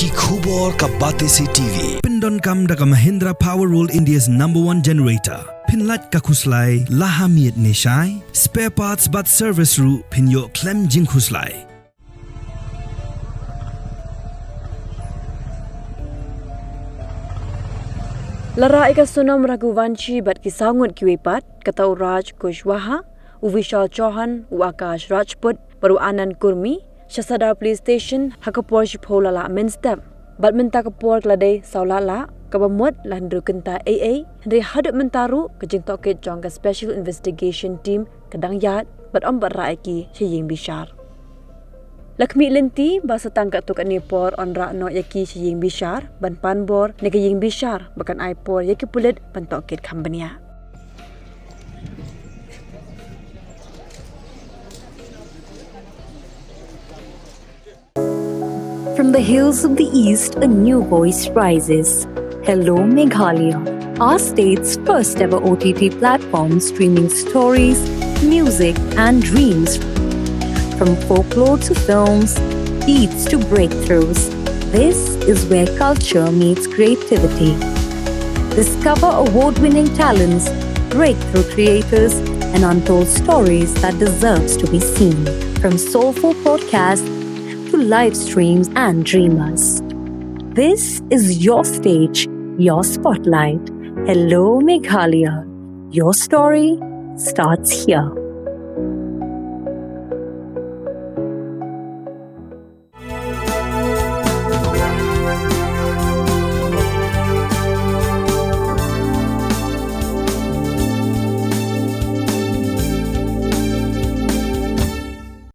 Ki khubor ka bate si TV. Pindon kam da ka Mahindra Powerwall India's #1 generator. Pinlat ka khuslai lahamiet neshai. Spare parts but service ru pinyo klem jing khuslai. Lara ika Sonam Raghuvanshi bat kisah Ngut kiwepat kata Raj Kushwaha, Vishal Chauhan, Akash Rajput, baru Anand Kurmi, Sadar Police Station, hakapor shiphola la main step. Bat minta kapor kladai saulala, kabamut landru Kynta AA, Hynriew hadap mentaru kejing Tohkit jong ka Special Investigation Team kadang yat bat ombat raiki Iing Bishar. Lakmi lenti basa tangkat tuk anipor on rakno yaki Iing Bishar ban panbor nega Iing Bishar bakan aipor yaki pulit ban Tohkit kambania. From the hills of the east, a new voice rises. Hello Meghalaya, our state's first ever OTT platform streaming stories, music and dreams. From folklore to films, beats to breakthroughs, this is where culture meets creativity. Discover award-winning talents, breakthrough creators, and untold stories that deserves to be seen. From soulful podcasts to live streams and dreamers. This is your stage, your spotlight. Hello Meghalaya. Your story starts here.